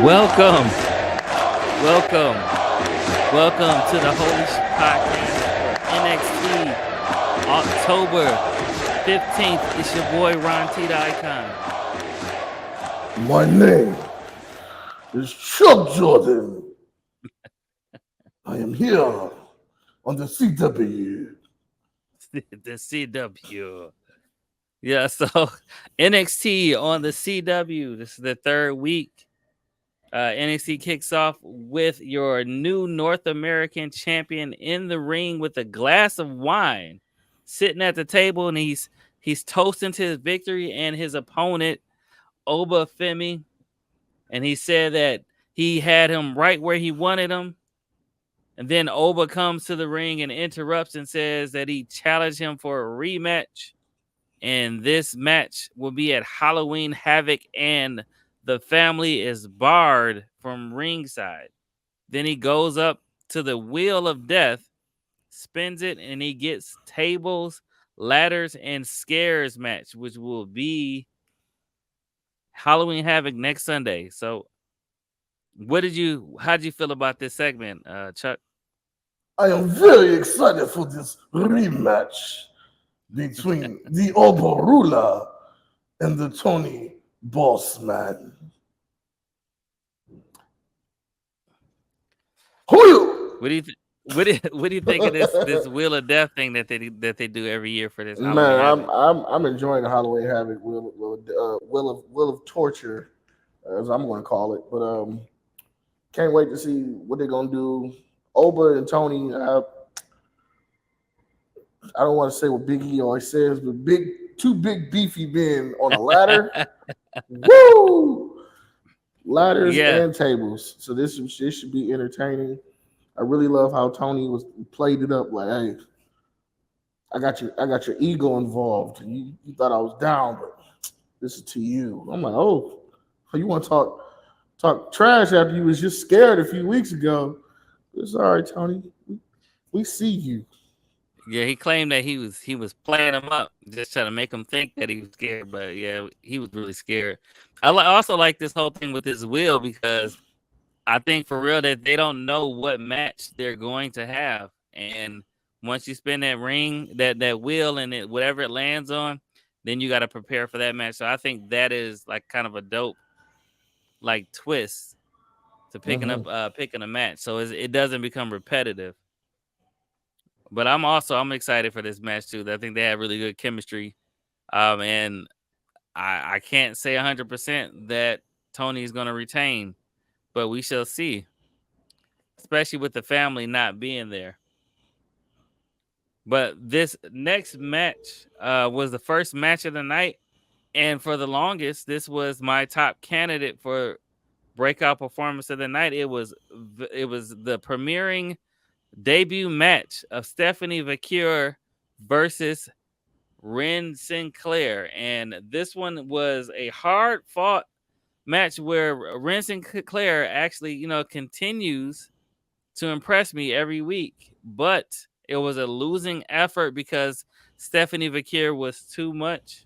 Welcome, welcome, welcome to the Holy Shhh Podcast for NXT October 15th. It's your boy Ron T. the Icon. My name is Chuck Jordan. I am here on the CW. The CW. Yeah, so NXT on the CW. This is the third week. NXT kicks off with your new North American champion in the ring with a glass of wine, sitting at the table, and he's toasting to his victory and his opponent Oba Femi, and he said that he had him right where he wanted him. And then Oba comes to the ring and interrupts and says that he challenged him for a rematch. And this match will be at Halloween Havoc, and the family is barred from ringside. Then he goes up to the Wheel of Death, spins it, and he gets tables, ladders, and scares match, which will be Halloween Havoc next Sunday. So how did you feel about this segment, Chuck? I am very excited for this rematch between the Oberula and the Tony Bossman. What do you what do you think of this Wheel of Death thing that they do every year for this Halloween Man, Havoc? I'm enjoying the Halloween Havoc Will of Torture, as I'm going to call it. But can't wait to see what they're going to do. Oba and Tony, I don't want to say what Big E always says, but two big beefy men on a ladder. Woo! Ladders and tables. So this should be entertaining. I really love how Tony played it up like, hey, I got your ego involved. You thought I was down, but this is to you. I'm like, oh, you want to talk trash after you was just scared a few weeks ago? It's all right, Tony. We see you. Yeah, he claimed that he was playing him up, just trying to make him think that he was scared. But yeah, he was really scared. I also like this whole thing with this wheel, because I think for real that they don't know what match they're going to have, and once you spin that ring, that wheel, and whatever it lands on, then you got to prepare for that match. So I think that is like kind of a dope like twist to picking a match, so it doesn't become repetitive. But I'm excited for this match too. I think they have really good chemistry, and I can't say 100% that Tony is going to retain, but we shall see, especially with the family not being there. But this next match was the first match of the night, and for the longest, this was my top candidate for breakout performance of the night. It was the premiering debut match of Stephanie Vacure versus Ren Sinclair, and this one was a hard fought match where Ren Sinclair actually, continues to impress me every week, but it was a losing effort because Stephanie Vacure was too much.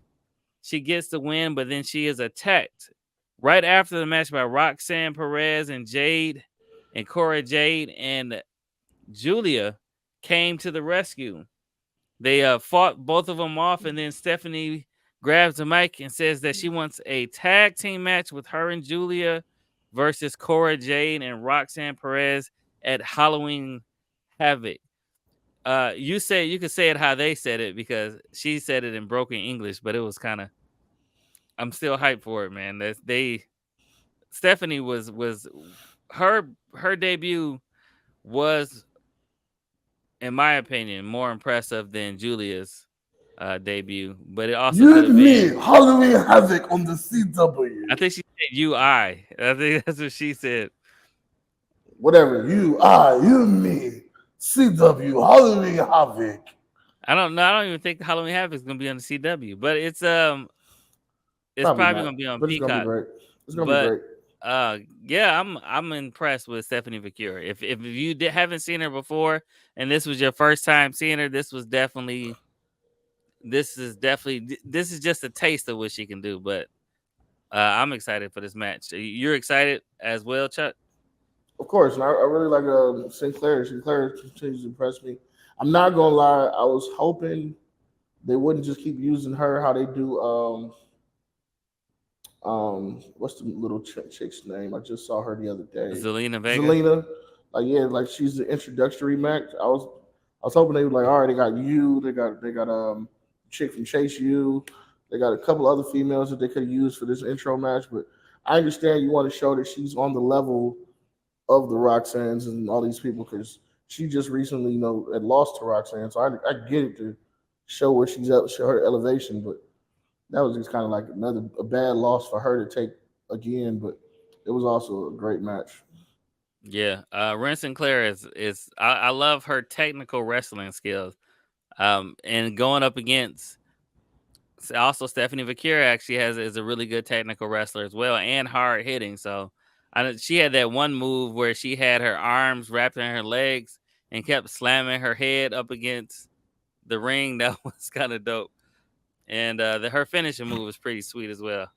She gets the win, but then she is attacked right after the match by Roxanne Perez and Cora Jade, and Julia came to the rescue. They fought both of them off, and then Stephanie grabs the mic and says that she wants a tag team match with her and Julia versus Cora Jade and Roxanne Perez at Halloween Havoc. You could say it how they said it, because she said it in broken English, but it was kind of. I'm still hyped for it, man. Stephanie was her debut was, in my opinion, more impressive than Julia's debut, but it also could have been Halloween Havoc on the CW. I think she said UI. I think that's what she said. Whatever, you me, CW, Halloween Havoc. I don't know. I don't even think Halloween Havoc is gonna be on the CW, but it's probably gonna be on but Peacock. It's gonna be great. It's gonna be great. Yeah, I'm impressed with Stephanie Vacure. If you haven't seen her before and this was your first time seeing her, this is just a taste of what she can do. But I'm excited for this match. You're excited as well, Chuck? Of course, and I really like Sinclair. Sinclair continues to impress me. I'm not gonna lie, I was hoping they wouldn't just keep using her how they do what's the little chick's name? I just saw her the other day. Zelina Vega. Zelina. Like yeah, like she's the introductory match. I was hoping they were like, all right, they got you, they got chick from Chase U, they got a couple other females that they could use for this intro match, but I understand you want to show that she's on the level of the Roxannes and all these people because she just recently, had lost to Roxanne. So I get it to show where she's at, show her elevation, but that was just kind of like a bad loss for her to take again. But it was also a great match. Yeah, Ren Sinclair is I love her technical wrestling skills. And going up against also Stephanie Vakira actually is a really good technical wrestler as well and hard hitting. So she had that one move where she had her arms wrapped in her legs and kept slamming her head up against the ring. That was kind of dope. And her finishing move was pretty sweet as well.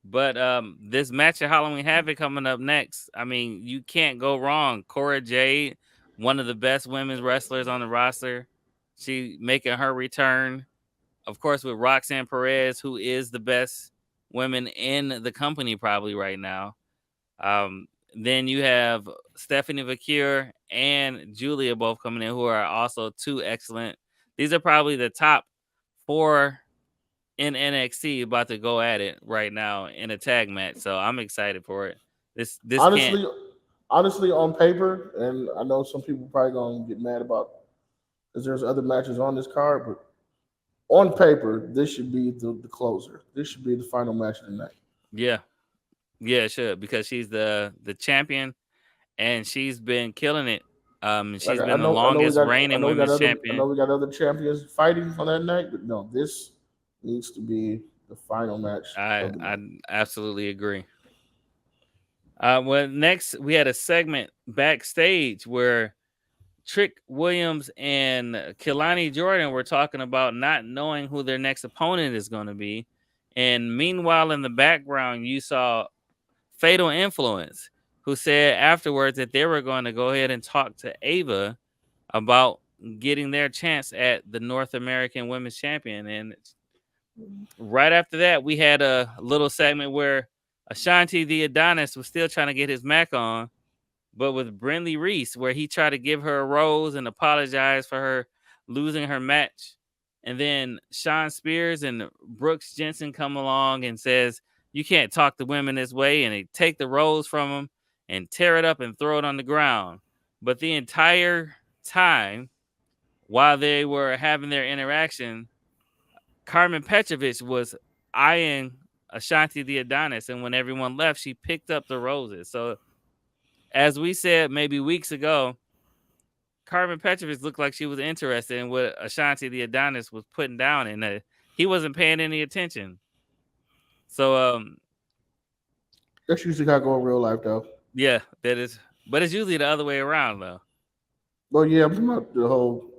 But this match of Halloween Havoc coming up next, I mean, you can't go wrong. Cora Jade, one of the best women's wrestlers on the roster, she making her return. Of course, with Roxanne Perez, who is the best women in the company probably right now. Then you have Stephanie Vakir and Julia both coming in, who are also two excellent. These are probably the top four in NXT about to go at it right now in a tag match. So I'm excited for it. This can't. Honestly, honestly, on paper, and I know some people probably gonna get mad about because there's other matches on this card, but on paper, this should be the closer. This should be the final match of the night. Yeah, yeah, it should because she's the champion and she's been killing it. Like She's been the longest reigning women's I champion. know we got other champions fighting on that night, but no, this needs to be the final match I of the I night. absolutely agree. Well, next we had a segment backstage where Trick Williams and Kelani Jordan were talking about not knowing who their next opponent is going to be. And meanwhile, in the background, you saw Fatal Influence, who said afterwards that they were going to go ahead and talk to Ava about getting their chance at the North American Women's Champion. And right after that, we had a little segment where Ashanti the Adonis was still trying to get his Mac on, but with Brinley Reese, where he tried to give her a rose and apologize for her losing her match. And then Sean Spears and Brooks Jensen come along and says, you can't talk to women this way. And they take the rose from him and tear it up and throw it on the ground. But the entire time while they were having their interaction, Carmen Petrovich was eyeing Ashanti the Adonis. And when everyone left, she picked up the roses. So as we said maybe weeks ago, Carmen Petrovich looked like she was interested in what Ashanti the Adonis was putting down, and he wasn't paying any attention. So, That's usually how I go in real life, though. yeah, that is, but it's usually the other way around, though. Well, yeah, I'm talking about the whole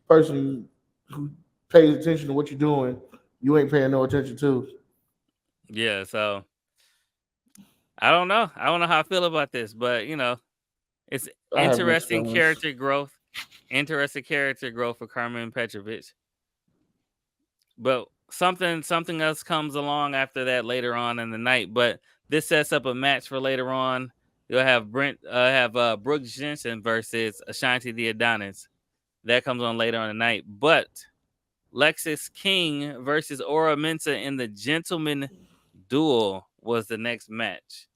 person who pays attention to what you're doing, you ain't paying no attention to. Yeah, so I don't know. I don't know how I feel about this, but it's I have mixed interesting feelings. character growth. Interesting character growth for Carmen Petrovich. But something else comes along after that later on in the night. But this sets up a match for later on. You'll have Brooks Jensen versus Ashanti the Adonis. That comes on later on the night. But Lexis King versus Aura Mensa in the Gentleman Duel was the next match.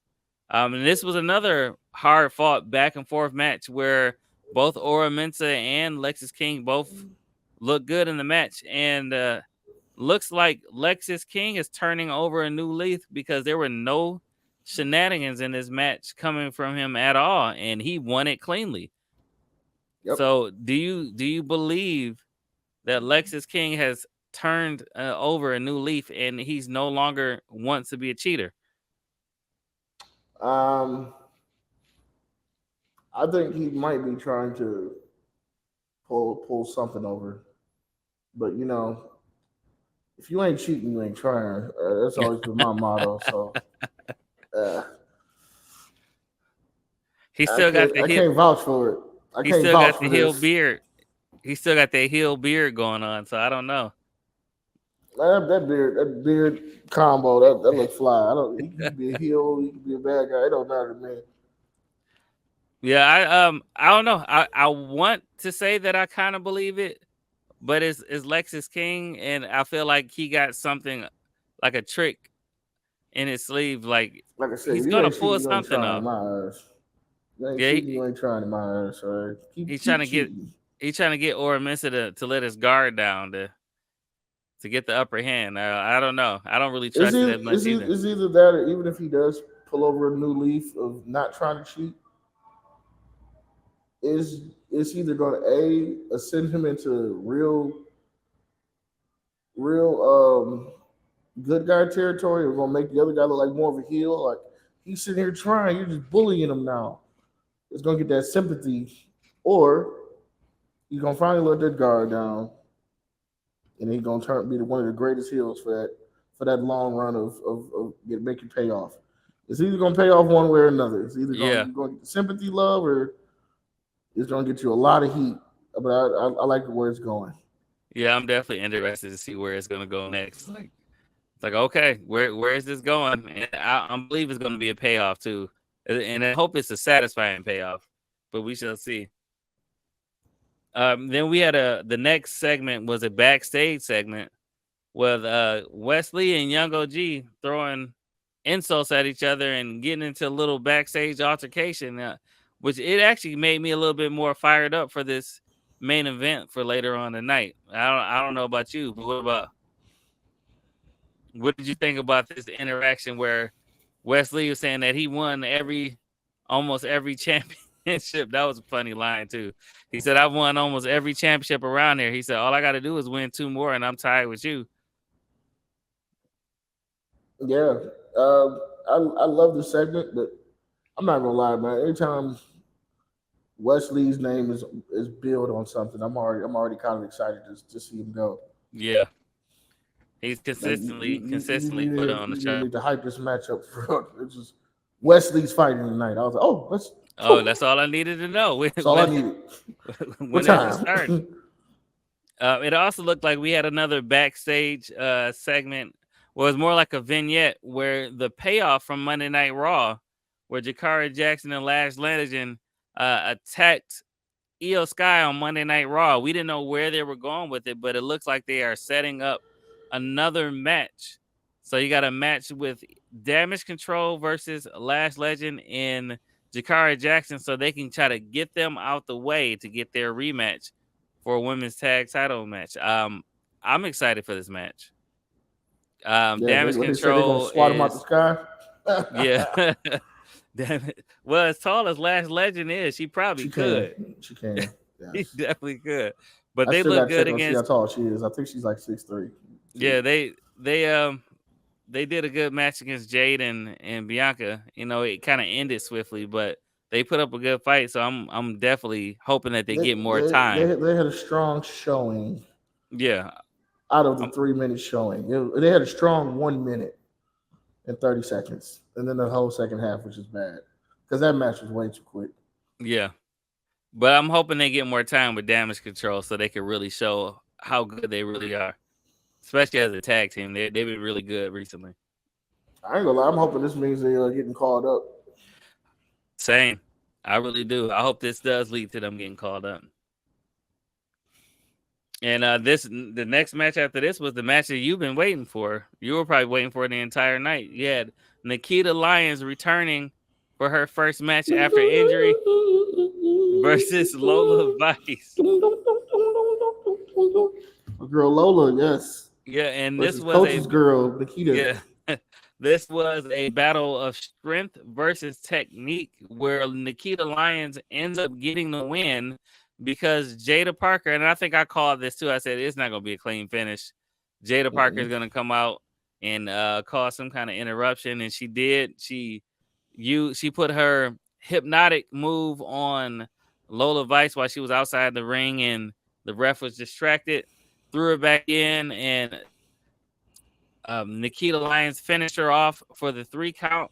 And this was another hard fought back and forth match where both Aura Mensa and Lexis King both looked good in the match. And looks like Lexis King is turning over a new leaf because there were no shenanigans in this match coming from him at all, and he won it cleanly. Yep. So, do you believe that Lexis King has turned over a new leaf and he's no longer wants to be a cheater? Um, I think he might be trying to pull something over, but if you ain't cheating, you ain't trying. That's always been my motto. So uh, He still got the I heel. can't vouch for it. I He can't still vouch got the for heel this. beard. He still got that heel beard going on. So I don't know. That beard combo, that look fly. I don't. He can be a heel. He can be a bad guy. It don't matter to me. Yeah, I don't know. I want to say that I kind of believe it, but it's Lexus King, and I feel like he got something like a trick in his sleeve. Like Like I said, he's if you gonna ain't pull cheating, you ain't something trying in off. my eyes. You ain't Yeah, cheating, you ain't trying in my eyes. So he's trying keep to get cheating. he's trying to get Ora Mensa to let his guard down to get the upper hand. I don't know. I don't really trust it as much either. It's either that or even if he does pull over a new leaf of not trying to cheat, is it's either going to ascend him into real good guy territory, or going to make the other guy look like more of a heel. Like he's sitting here trying, you're just bullying him now. It's going to get that sympathy, or he's going to finally let that guard down, and he's going to be one of the greatest heels for that long run of making payoff. It's either going to pay off one way or another. It's either Yeah, you're going to get the sympathy love, or it's going to get you a lot of heat. But I like where it's going. yeah. I'm definitely interested to see where it's gonna go next. It's like okay, where is this going? And I believe it's gonna be a payoff too, and I hope it's a satisfying payoff. But we shall see. Then we had the next segment was a backstage segment with Wesley and Young OG throwing insults at each other and getting into a little backstage altercation, which it actually made me a little bit more fired up for this main event for later on tonight. I don't know about you, but what did you think about this interaction where Wesley was saying that he won almost every championship? That was a funny line too. He said, "I've won almost every championship around here." He said, "All I got to do is win 2 more, and I'm tied with you." Yeah, I love the segment, but I'm not gonna lie, man. Anytime Wesley's name is billed on something, I'm already kind of excited to see him go. Yeah, he's Like consistently put on the you didn't show. need to hype this matchup for it's just Wesley's fighting tonight. I was like, oh, Oh, that's all I needed to know. When that's all I needed. What when is it time? starting? It also looked like we had another backstage segment. Well, it was more like a vignette where the payoff from Monday Night Raw, where Jakara Jackson and Lash Legend attacked Io Sky on Monday Night Raw. We didn't know where they were going with it, but it looks like they are setting up another match. So you got a match with Damage Control versus Lash Legend and Jakara Jackson, so they can try to get them out the way to get their rematch for a women's tag title match. I'm excited for this match. Yeah, Damage what they said they're gonna Control swat him out the is sky. yeah. Damn it. Well, as tall as Lash Legend is, she probably could. She can. He Yes. definitely could. But I they still look gotta good check on see how against. tall she is. I think she's like 6'3". Yeah, they did a good match against Jade and Bianca. You know, it kind of ended swiftly, but they put up a good fight. So I'm definitely hoping that they They, get more they time. they had a strong showing Yeah, out of the um, 3 minute showing. They had a strong 1 minute and 30 seconds, and then the whole second half, which is bad because that match was way too quick. yeah. But I'm hoping they get more time with Damage Control so they can really show how good they really are, especially as a tag team. They've been really good recently. I ain't gonna lie. I'm hoping this means they are getting called up. Same. I really do. I hope this does lead to them getting called up. And the next match after this was the match that you've been waiting for. You were probably waiting for the entire night. You had Nikita Lyons returning for her first match after injury versus Lola Vice. Girl Lola, yes, Yeah, and this versus was a coach's girl Nikita. yeah. This was a battle of strength versus technique where Nikita Lyons ends up getting the win because Jada Parker, and I think I called this too. I said it's not going to be a clean finish. Jada Parker is Mm-mm. going to come out and cause some kind of interruption, and she did. She put her hypnotic move on Lola Vice while she was outside the ring, and the ref was distracted. Threw her back in, and Nikita Lyons finished her off for the 3 count,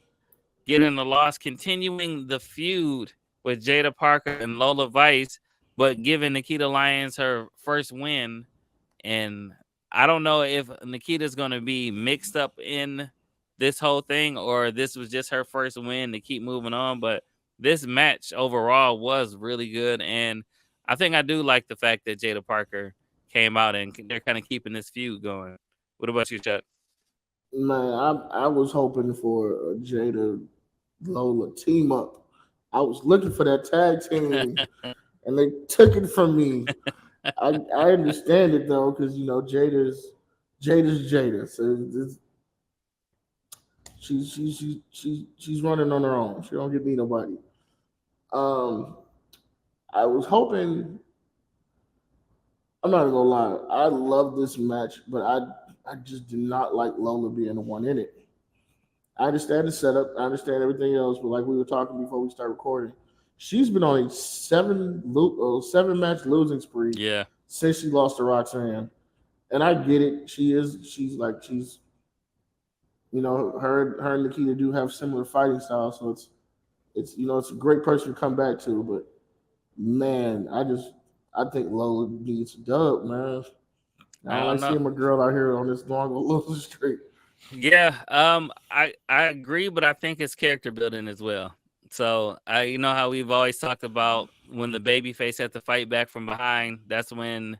getting the loss, continuing the feud with Jada Parker and Lola Vice, but giving Nikita Lyons her first win. And I don't know if Nikita's going to be mixed up in this whole thing or this was just her first win to keep moving on. But this match overall was really good. And I think I do like the fact that Jada Parker came out and they're kind of keeping this feud going. What about you, Chuck? Man, I was hoping for a Jada Lola team up. I was looking for that tag team, and they took it from me. I understand it though, because Jada's Jada, so she's running on her own. She don't get me nobody. Um, I was hoping. I'm not gonna lie. I love this match, but I just did not like Lola being the one in it. I understand the setup. I understand everything else, but like we were talking before we start recording, she's been on a 7 match losing spree Yeah. since she lost to Roxanne, and I get it. She's her and Nikita do have similar fighting styles, so it's a great person to come back to. But man, I think Lola needs a dub, man. I I don't like don't know. seeing my girl out here on this long losing streak. Yeah, I agree, but I think it's character building as well. So you know how we've always talked about when the baby face had to fight back from behind, that's when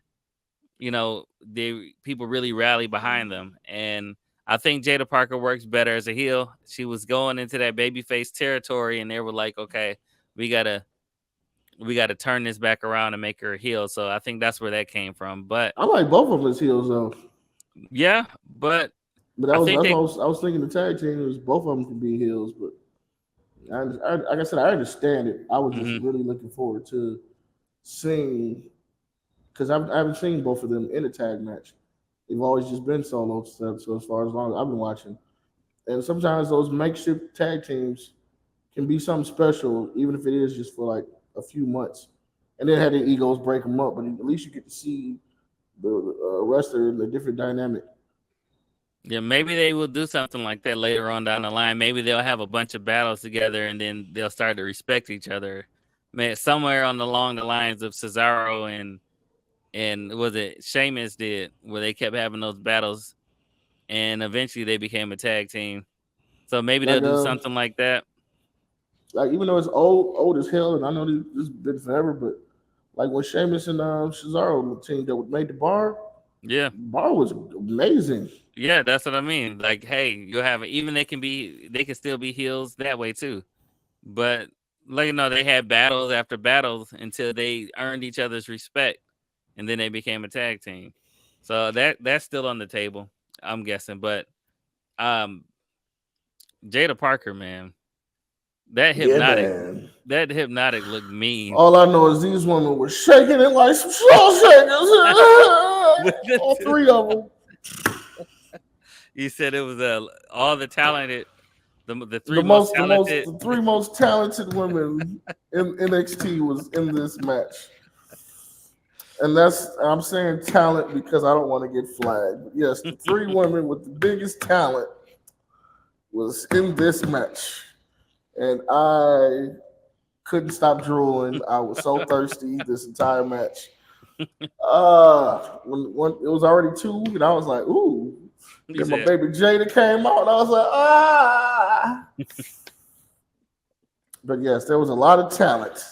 the people really rally behind them. And I think Jada Parker works better as a heel. She was going into that babyface territory, and they were like, okay, we gotta turn this back around and make her a heel. So I think that's where that came from. But I like both of them as heels though. yeah, but But I think that's they what I was thinking. The tag team was both of them could be heels, but like I said, I understand it. I was just mhm. really looking forward to seeing because I haven't seen both of them in a tag match. They've always just been solo stuff. So as far as long as I've been watching, and sometimes those makeshift tag teams can be something special, even if it is just for like a few months. And then had the egos break them up, but at least you get to see the wrestler in a different dynamic. Yeah, maybe they will do something like that later on down the line. Maybe they'll have a bunch of battles together, and then they'll start to respect each other. Man, somewhere on along the lines of Cesaro and was it Sheamus did, where they kept having those battles, and eventually they became a tag team. So maybe they'll Like do something like that. like even though it's old as hell, and I know this has been forever, but like when Sheamus and Cesaro teamed that made the Yeah, bar was amazing. yeah, that's what I mean. Like, hey, you have even they can still be heels that way too. But they had battles after battles until they earned each other's respect, and then they became a tag team. So that's still on the table, I'm guessing. But um, Jada Parker, man, that Yeah, hypnotic, man. that hypnotic looked mean. All I know is these women were shaking it like some straw shakers. All three of them. You said it was all the talented, the three most talented. The three most talented women in NXT was in this match. And I'm saying talent because I don't want to get flagged. But yes, the three women with the biggest talent was in this match. And I couldn't stop drooling. I was so thirsty this entire match. When it was already 2, and I was like, ooh. Then my baby Jada came out, and I was like, ah. But yes, there was a lot of talent.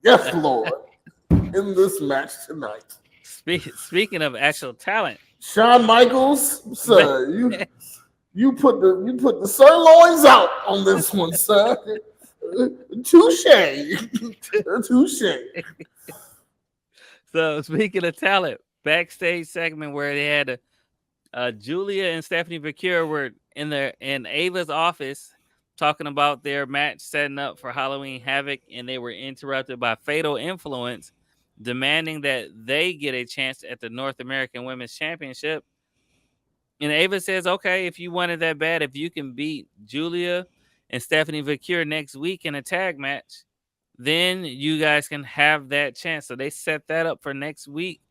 Yes, Lord, in this match tonight. Speaking of actual talent, Shawn Michaels, sir, you put the sirloins out on this one, sir. Touche. Touche. So speaking of talent, backstage segment where they had Julia and Stephanie Vacura were in Ava's office talking about their match setting up for Halloween Havoc, and they were interrupted by Fatal Influence demanding that they get a chance at the North American Women's Championship. And Ava says, okay, if you want it that bad, if you can beat Julia and Stephanie Vacura next week in a tag match, then you guys can have that chance. So they set that up for next week.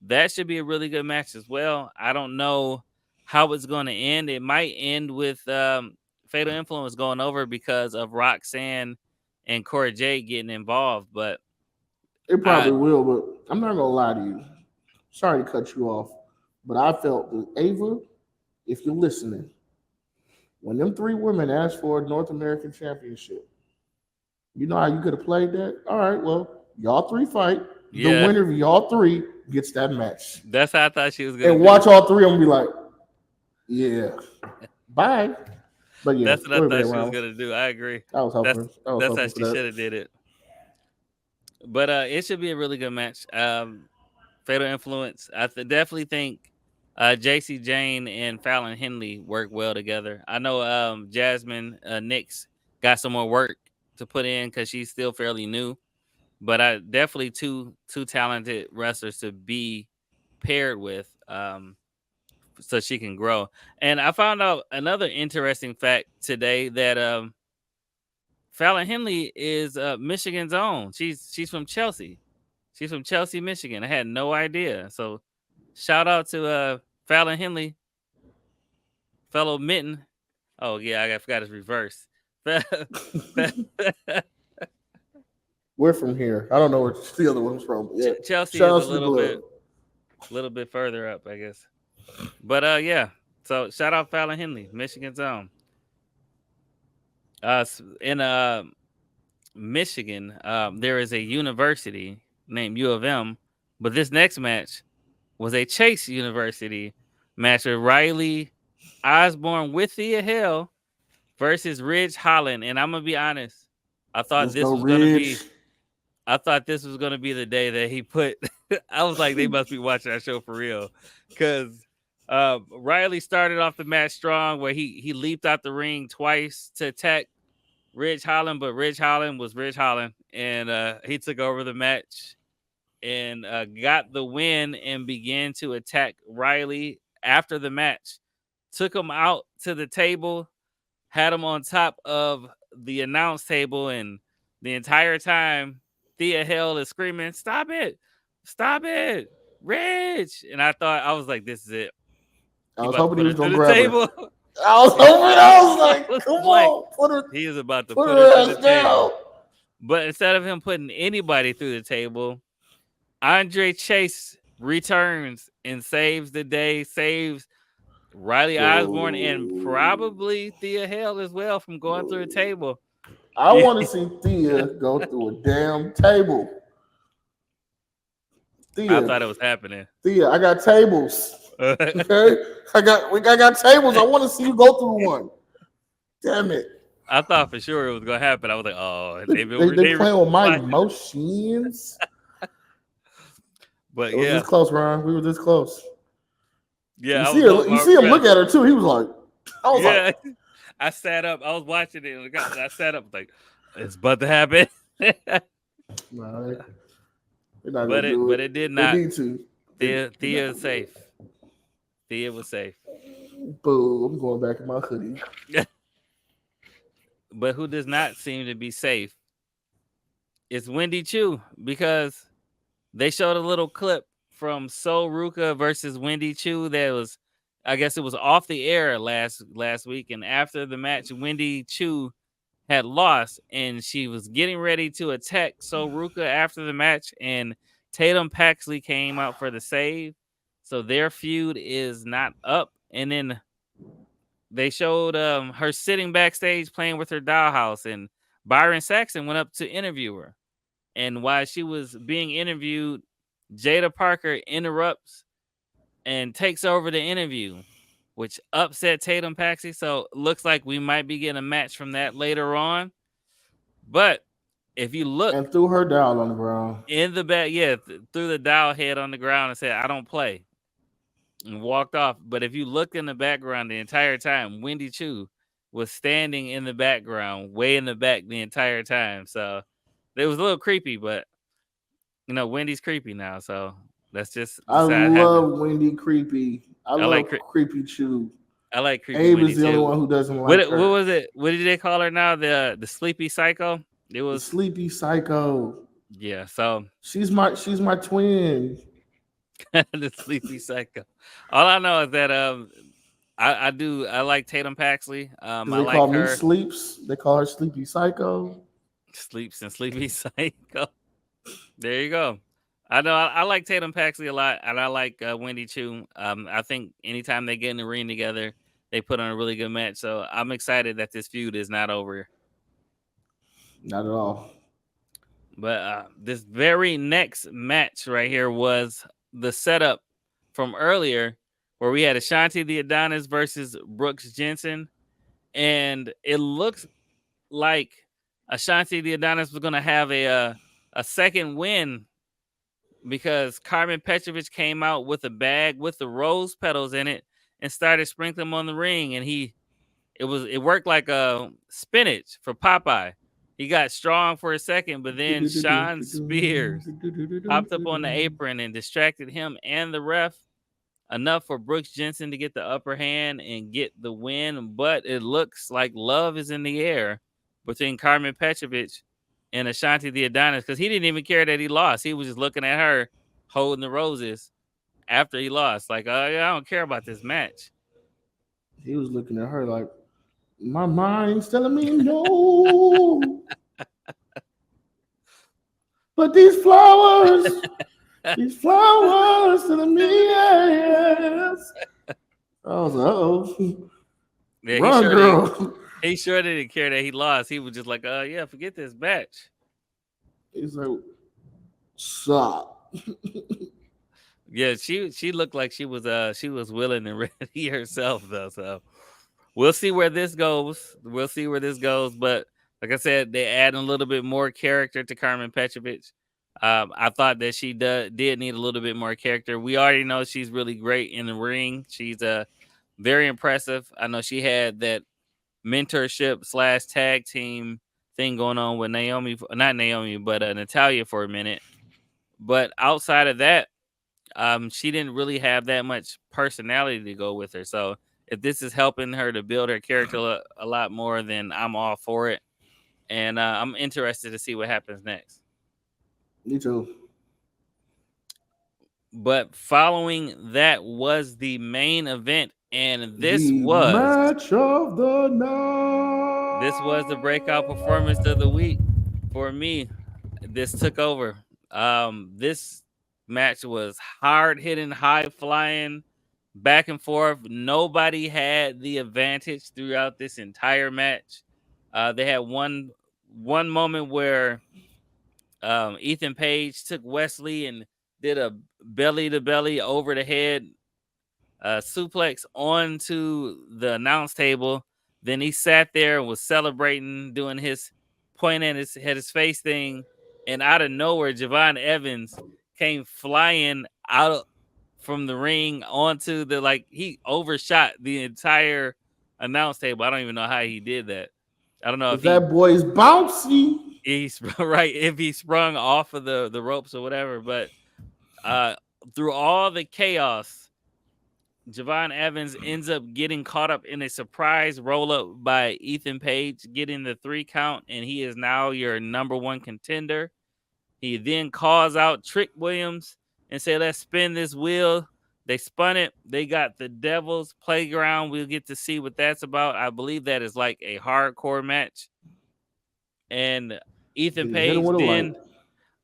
That should be a really good match as well. I don't know. how it's going to end. It might end with Fatal Influence going over because of Roxanne and Cora Jade getting involved. But It I probably will, but I'm not gonna lie to you. Sorry to cut you off, but I felt that Ava, if you're listening, when them three women asked for a North American Championship, you know how you could have played that? All right, well, y'all three fight. The yeah, winner of y'all three gets that match. that's how I thought she was gonna And do watch it. all three of them be like, yeah, bye. But yeah, That's what I go ahead, thought she was Ramos. gonna do. I agree. I was That's hoping. I was that's how hoping for she should have that. did it. But it should be a really good match. Fatal Influence. Definitely think JC Jane and Fallon Henley work well together. I know Jasmine Nix got some more work to put in because she's still fairly new. But I definitely two talented wrestlers to be paired with, so she can grow. And I found out another interesting fact today that Fallon Henley is Michigan's own. She's from Chelsea. She's from Chelsea, Michigan. I had no idea. So shout out to Fallon Henley, fellow Mitten. Oh yeah, I forgot it's reverse. We're from here. I don't know where the other one's from. But yeah, Chelsea shout is out a to the glove. little bit further up, I guess. But yeah. So shout out Fallon Henley, Michigan's own. In Michigan, there is a university named U of M, but this next match was a Chase University match with Riley Osborne with Thea Hill versus Ridge Holland. And I'm gonna be honest, I thought Let's this go, was gonna be Ridge. I thought this was gonna be the day that he put. I was like, they must be watching that show for real, because Riley started off the match strong, where he leaped out the ring twice to attack Ridge Holland, but Ridge Holland was Ridge Holland, and he took over the match and got the win and began to attack Riley after the match. Took him out to the table, had him on top of the announce table, and the entire time Thea Hill is screaming, "Stop it! Stop it! Rich!" And I was like, this is it. I He was about to hoping he put was her through gonna the grab her. table. I was hoping. I was I like, was come like, on, put her, he is about to put put her her through the ass table. down. But instead of him putting anybody through the table, Andre Chase returns and saves the day, saves Riley Osborne and Boo. probably Thea Hill as well from going through a Boo. table. I want to see Thea go through a damn table. I Thea, thought it was happening. Thea, I got tables. Okay, I got tables. I want to see you go through one. Damn it. I thought for sure it was gonna happen. I was like, oh, They they playing with my watching. emotions. But It was this yeah, close, Ron. We were this close. yeah, I was holding You my see him breath. look at her too. He was like, I was like, Yeah, I sat up. I was watching it, and I sat up like, it's about to happen. nah, they're not gonna do But it. it did They not. need to. Thea is safe. Thea was safe. Boo! I'm going back in my hoodie. But who does not seem to be safe is Wendy Chu, because they showed a little clip from So Ruka versus Wendy Chu that was, I guess it was off the air last week, and after the match, Wendy Chu had lost, and she was getting ready to attack So Ruka after the match, and Tatum Paxley came out for the save, so their feud is not up. And then they showed her sitting backstage playing with her dollhouse, and Byron Saxon went up to interview her. And while she was being interviewed, Jada Parker interrupts and takes over the interview, which upset Tatum Paxley. So looks like we might be getting a match from that later on. But if you look And threw her down on the ground. in the back, yeah, threw the dial head on the ground and said, "I don't play," and walked off. But if you look in the background the entire time, Wendy Chu was standing in the background, way in the back the entire time. So it was a little creepy, but Wendy's creepy now, so that's just I how it happened. love Wendy Creepy. I I love like Creepy Chew. I like creepy Abe Wendy is the only too. one who doesn't like What her. was it? What did they call her now? The sleepy psycho. It The was Sleepy Psycho. yeah. So She's my twin. the sleepy psycho. All I know is that I do. I like Tatum Paxley. Because I they call like me her. Sleeps. They call her Sleepy Psycho. Sleeps and Sleepy Psycho. There you go. I know. I like Tatum Paxley a lot, and I like Wendy Chu. I think anytime they get in the ring together, they put on a really good match. So I'm excited that this feud is not over. Not at all. But this very next match right here was the setup from earlier, where we had Ashanti the Adonis versus Brooks Jensen, and it looks like Ashanti the Adonis was going to have a second win because Carmen Petrovich came out with a bag with the rose petals in it and started sprinkling them on the ring, and it worked like a spinach for Popeye. He got strong for a second, but then Sean Spears popped up on the apron and distracted him and the ref enough for Brooks Jensen to get the upper hand and get the win. But it looks like love is in the air between Carmen Petrovich and Ashanti the Adonis because he didn't even care that he lost. He was just looking at her holding the roses after he lost. Like, oh, yeah, I don't care about this match. He was looking at her like, my mind's telling me no. But these flowers telling me yes. I was like, oh, Yeah, run, girl. he sure didn't care that he lost. He was just like, yeah, forget this match. He's like, stop. Yeah, she looked like she was willing and ready herself though. So we'll see where this goes. But like I said, they add a little bit more character to Carmen Petrovich. I thought that she did need a little bit more character. We already know she's really great in the ring. She's very impressive. I know she had that mentorship / tag team thing going on with not Naomi, but Natalia for a minute. But outside of that, she didn't really have that much personality to go with her. So if this is helping her to build her character a lot more, then I'm all for it. And I'm interested to see what happens next. Me too. But following that was the main event, and The match of the this night. was the breakout performance of the week for me. This took over. This match was hard hitting, high flying, back and forth. Nobody had the advantage throughout this entire match. They had one moment where Ethan Page took Wesley and did a belly to belly over the head suplex onto the announce table. Then he sat there and was celebrating, doing his point at his face thing, and out of nowhere, Javon Evans came flying out from the ring onto the he overshot the entire announce table. I don't even know how he did that. I don't know if Because that boy's bouncy. he's right if he sprung off of the ropes or whatever, but through all the chaos, Javon Evans ends up getting caught up in a surprise roll up by Ethan Page, getting the 3 count, and he is now your number 1 contender. He then calls out Trick Williams and said, "Let's spin this wheel." They spun it. They got the Devil's Playground. We'll get to see what that's about. I believe that is like a hardcore match. And Ethan Page then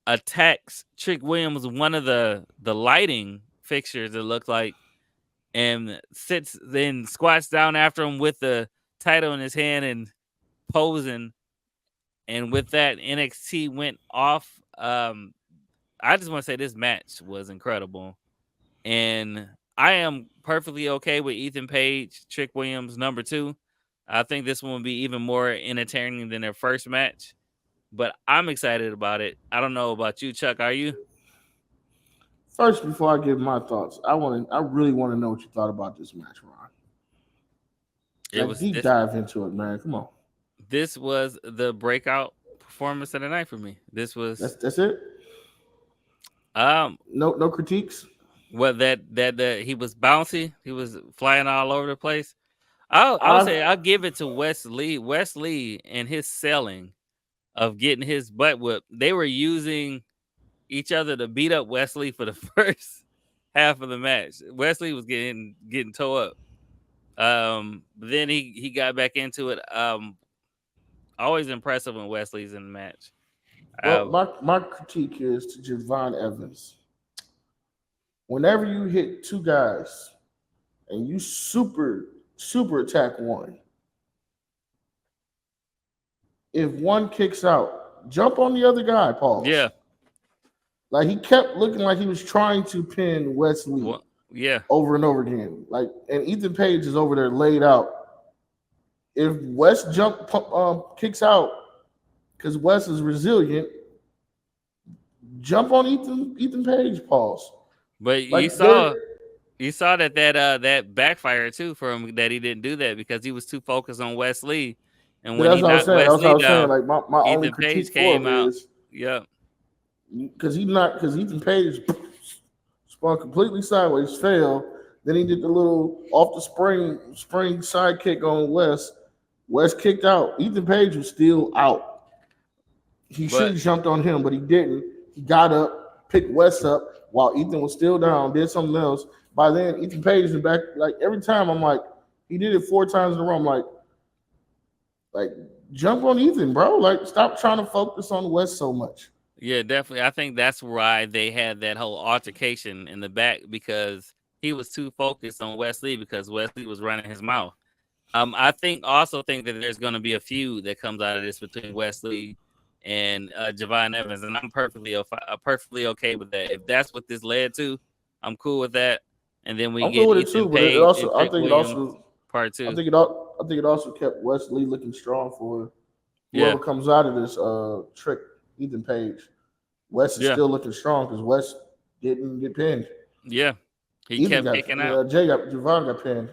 attacks Trick Williams, one of the lighting fixtures, it looked like, and squats down after him with the title in his hand and posing. And with that, NXT went off. I just want to say this match was incredible. And I am perfectly okay with Ethan Page, Trick Williams, number 2. I think this one will be even more entertaining than their first match. But I'm excited about it. I don't know about you, Chuck. Are you? First, before I give my thoughts, I really want to know what you thought about this match, Ron. Deep dive into it, man. Come on. This was the breakout performance of the night for me. This was that's it. No critiques. Well, that he was bouncy. He was flying all over the place. I'll say I'll give it to Wesley. Wesley and his selling of getting his butt whipped. They were using each other to beat up Wesley for the first half of the match. Wesley was getting tore up. Then he got back into it. Always impressive when Wesley's in the match. Well, my critique is to Javon Evans. Whenever you hit two guys and you super attack one, if one kicks out, jump on the other guy. Pause. Yeah. Like he kept looking like he was trying to pin Wesley Well, yeah. over and over again. Like, and Ethan Page is over there laid out. If Wes kicks out because Wes is resilient, jump on Ethan Page. Pause. But Like you saw that backfire too for him, that he didn't do that because he was too focused on Wesley. And when that's he what I was knocked saying. That's what I Wesley was saying. down, Like my only Ethan Page critique for came him out. is Yeah. because Ethan Page spun completely sideways, fell. Then he did the little off the spring side kick on Wes. Wes kicked out. Ethan Page was still out. He should have jumped on him, but he didn't. He got up, picked Wes up while Ethan was still down, did something else. By then, Ethan Page is back. Like every time, I'm like, he did it 4 times in a row. I'm like jump on Ethan, bro. Like stop trying to focus on Wes so much. Yeah, definitely. I think that's why they had that whole altercation in the back, because he was too focused on Wesley because Wesley was running his mouth. I also think that there's going to be a feud that comes out of this between Wesley and Javon Evans, and I'm perfectly okay with that. If that's what this led to, I'm cool with that. And then we I'm get cool with it too, Ethan but it Page also and I Trick think it Williams also part 2. I think it also kept Wesley looking strong for whoever Yeah, comes out of this trick Ethan Page. Wes is yeah, still looking strong because Wes didn't get pinned. yeah. He Ethan kept got kicking out. Javon got pinned.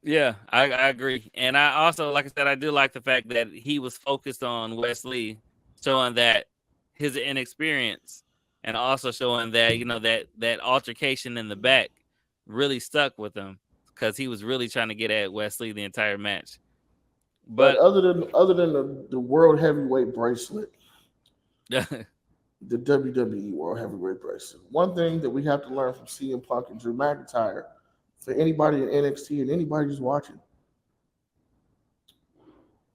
Yeah, I agree. And I also, like I said, I do like the fact that he was focused on Wesley, showing that his inexperience, and also showing that, that altercation in the back really stuck with him, because he was really trying to get at Wesley the entire match. But But other than the world heavyweight bracelet, the WWE World Heavyweight Bracelet. One thing that we have to learn from CM Punk and Drew McIntyre, for anybody in NXT and anybody who's watching,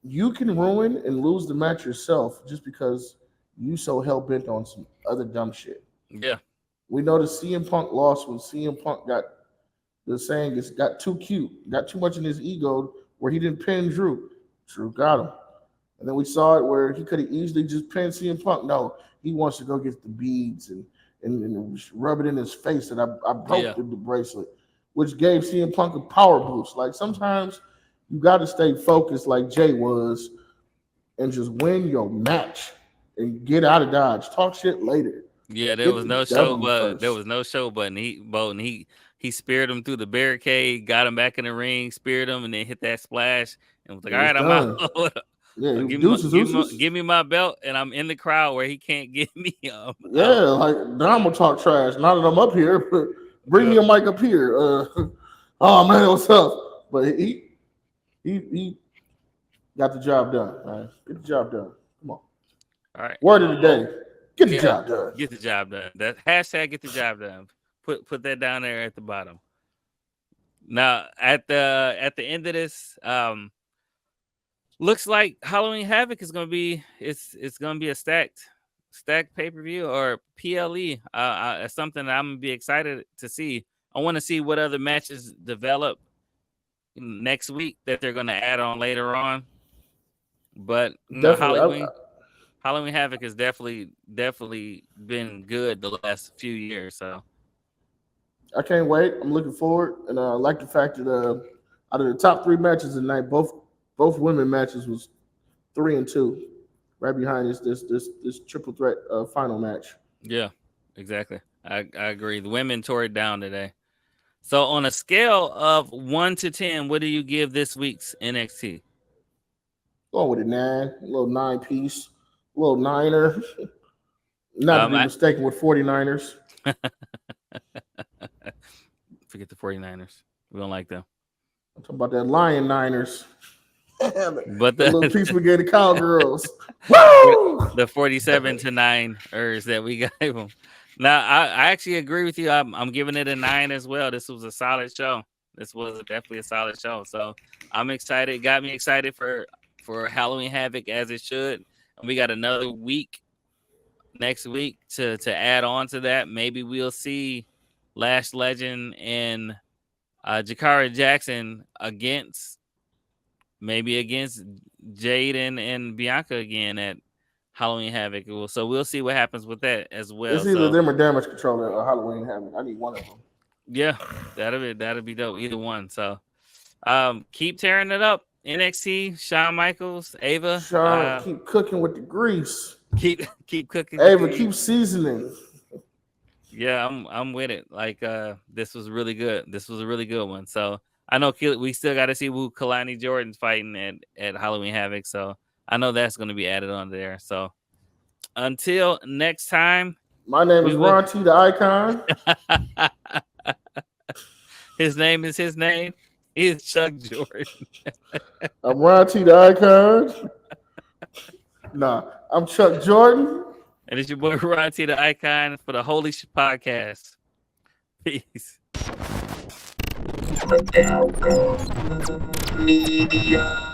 you can ruin and lose the match yourself just because you so hell bent on some other dumb shit. yeah, We know the CM Punk lost when CM Punk got the saying is got too cute, got too much in his ego where he didn't pin Drew. Drew got him. And then we saw it where he could have easily just pinned CM Punk. No, he wants to go get the beads and rub it in his face that I broke the bracelet, which gave CM Punk a power boost. Like sometimes you got to stay focused like Jay was and just win your match and get out of Dodge. Talk shit later. yeah. There Get was the no show, W but there first. was no show button. He speared him through the barricade, got him back in the ring, speared him, and then hit that splash, and was like, It "All was right, I'm out." done. Yeah, deuces. Give me my belt, and I'm in the crowd where he can't get me Yeah, out. like now I'm gonna talk trash. Now that I'm up here, bring me Yeah. a mic up here. Oh man, what's up? But he got the job done. Man. Get the job done. Come on. All right. Word of the day. Get the Yeah, job done. get the job done. That hashtag get the job done. Put that down there at the bottom. Now at the end of this, looks like Halloween Havoc is gonna be it's gonna be a stacked pay-per-view or PLE. It's something that I'm gonna be excited to see. I want to see what other matches develop next week that they're gonna add on later on. But Definitely. Halloween Havoc has definitely been good the last few years. So I can't wait. I'm looking forward, and I like the fact that out of the top 3 matches tonight, both women matches was 3-2, right behind this triple threat final match. yeah, exactly. I agree. The women tore it down today. So on a scale of 1 to 10, what do you give this week's NXT? Going with a 9, a little 9 piece, a little niner. Not to be mistaken with 49ers. Forget the 49ers. We don't like them. I'm talking about that Lion Niners. But the little piece we gave the Cowgirls. Woo! The 47-9ers that we gave them. Now, I actually agree with you. I'm giving it a 9 as well. This was a solid show. This was definitely a solid show. So I'm excited. Got me excited for Halloween Havoc as it should. And we got another week next week to add on to that. Maybe we'll see Lash Legend and Jakara Jackson against Jade and Bianca again at Halloween Havoc. So we'll see what happens with that as well. It's either them or Damage Control or Halloween Havoc. I need one of them. Yeah, that'll be dope. Either one. So keep tearing it up. NXT, Shawn Michaels, Ava. Shawn, keep cooking with the grease. Keep cooking. Ava, keep seasoning. Yeah, I'm with it. Like this was really good. This was a really good one. So I know we still got to see who Kalani Jordan's fighting at Halloween Havoc. So I know that's going to be added on there. So until next time. My name is Ron T, the Icon. His name is his name. He is Chuck Jordan. I'm Ron T, the Icon. Nah, I'm Chuck Jordan. And it's your boy Ron T, the Icon, for the Holy Shhh Podcast. Peace. Media.